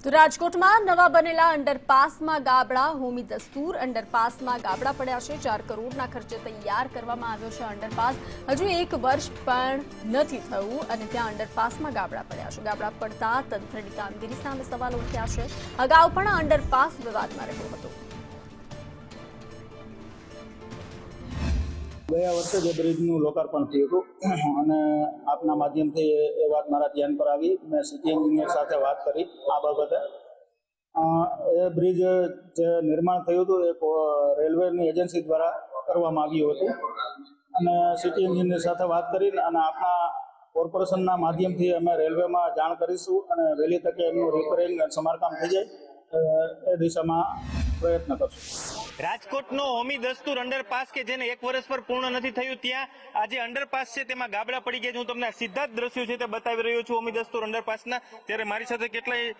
તો રાજકોટમાં નવા બનેલા અંડરપાસમાં ગાબડા હોમી દસ્તુર અંડરપાસમાં ગાબડા પડ્યા છે। 4 કરોડના ખર્ચે તૈયાર કરવામાં આવ્યો છે અંડરપાસ। હજુ 1 વર્ષ પણ નથી થયું અને ત્યાં અંડરપાસમાં ગાબડા પડ્યા છે। ગાબડા પડતા તંત્રની કામગીરી સામે સવાલો ઉઠ્યા છે। અગાઉ પણ આ અંડરપાસ વિવાદમાં રહ્યો હતો। ગયા વર્ષે જે બ્રિજનું લોકાર્પણ થયું હતું અને આપના માધ્યમથી એ વાત મારા ધ્યાન પર આવી। મેં સિટી એન્જિનિયર સાથે વાત કરી આ બાબતે। એ બ્રિજ જે નિર્માણ થયું હતું એ રેલવેની એજન્સી દ્વારા કરવામાં આવ્યું હતું અને સિટી એન્જિનિયર સાથે વાત કરીને અને આપણા કોર્પોરેશનના માધ્યમથી અમે રેલવેમાં જાણ કરીશું અને વહેલી તકે એમનું રિપેરિંગ અને સમારકામ થઈ જાય એ દિશામાં પ્રયત્ન કરશું। રાજકોટનો હોમી દસ્તુર અંડરપાસ કે જેને 1 વર્ષ પર પૂર્ણ નથી થયું ત્યાં આ જે અંડરપાસ છે તેમાં ગાબડા પડી ગયા છે। હું તમને સીધા જ દ્રશ્યો છે તે બતાવી રહ્યો છું હોમી દસ્તુર અંડરપાસના। ત્યારે મારી સાથે કેટલાય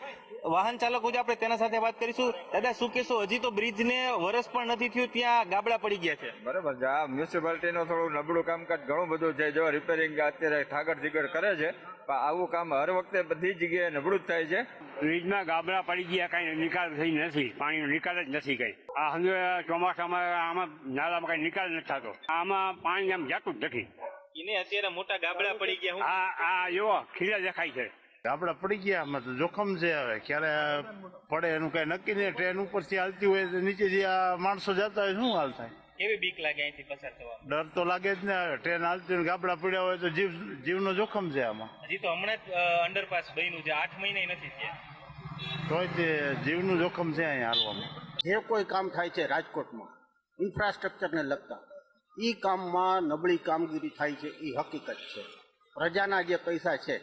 વાહન ચાલકો છે, આપણે તેના સાથે વાત કરીશું। દાદા, શું કહેશો? હજી તો બ્રિજને વર્ષ પણ નથી થયું ત્યાં ગાબડા પડી ગયા છે। બરાબર છે। આ મ્યુનિસિપાલિટીનું થોડું નબળું કામકાજ ઘણું બધું છે। જો રિપેરિંગ અત્યારે ઠાગર જીગર કરે છે, પણ આવું કામ હર વખતે બધી જગ્યાએ નબળું જ થાય છે। બ્રિજમાં ગાબડા પડી ગયા, કઈ નિકાલ થઈ નથી, પાણીનો નિકાલ જ નથી કઈ। આ સમજો ચોમાસામાં આમાં નાલામાં કઈ નિકાલ નથી થતો, આમાં પાણી આમ જતું જ નથી। એને અત્યારે મોટા ગાબડા પડી ગયા। આ જો ખીલા દેખાય છે, ગાબડા પડી ગયા। આમાં તો જોખમ છે, હવે ક્યારે પડે એનું કઈ નક્કી નહીં। ટ્રેન ઉપરથી હાલતી હોય તો નીચેથી આ માણસો જતા હોય, શું હાલ થાય? કેવી બીક લાગે અહીંથી પસાર થવા? ડર તો લાગે જ ને। ટ્રેન હાલતી હોય ગાબડા પડ્યા હોય તો જીવનો જોખમ છે આમાં। હજી તો હમણાં જ અંડરપાસ બન્યું છે, 8 મહિને નથી થયા, તોય તે જીવનું જોખમ છે અહીંયા હાલવામાં। જે કોઈ કામ થાય છે રાજકોટમાં ઇન્ફ્રાસ્ટ્રક્ચરને લગતા, એ કામમાં નબળી કામગીરી થાય છે, એ હકીકત છે। પ્રજાના જે પૈસા છે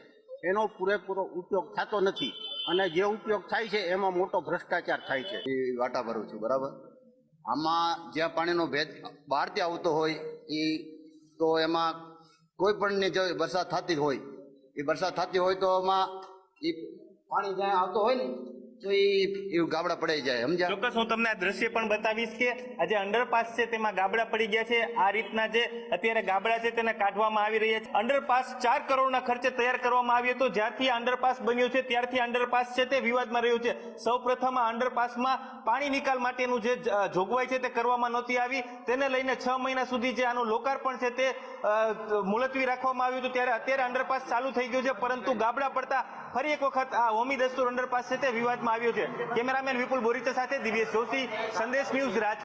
એનો પૂરેપૂરો ઉપયોગ થતો નથી અને જે ઉપયોગ થાય છે એમાં મોટો ભ્રષ્ટાચાર થાય છે। એ વાટા ભરું છું, બરાબર। આમાં જ્યાં પાણીનો ભેદ બહારથી આવતો હોય એ તો એમાં કોઈ પણની જો વરસાદ થતી હોય, એ વરસાદ થતી હોય તો એમાં એ પાણી જ્યાં આવતો હોય ને તો એ ગાબડા પડી જાય, સમજ્યા? ચોક્કસ હું તમને આ દ્રશ્ય પણ બતાવીશ કે આ જે અંડરપાસ છે તેમાં ગાબડા પડી ગયા છે। આ રીતના જે અત્યારે ગાબડા છે તેને કાઢવામાં આવી રહ્યા છે। અંડરપાસ 4 કરોડના ખર્ચે તૈયાર કરવામાં આવ્યો હતો। જ્યારથી અંડરપાસ બન્યો છે ત્યારથી અંડરપાસ છે તે વિવાદમાં રહ્યો છે। સૌપ્રથમ આ અંડરપાસમાં પાણી નિકાલ માટેનું જે જોગવાઈ છે તે કરવામાં નહોતી આવી, તેને લઈને 6 મહિના સુધી જે આનું લોકાર્પણ છે તે મુલતવી રાખવામાં આવ્યું હતું। ત્યારે અત્યારે અંડરપાસ ચાલુ થઈ ગયો છે, પરંતુ ગાબડા પડતા ફરી એક વખત આ હોમી દસ્તુર અંડરપાસ છે તે વિવાદમાં આવ્યો છે। કેમેરામેન વિપુલ બોરીચા સાથે દિવ્યેશ જોશી, સંદેશ ન્યૂઝ, રાજકોટ।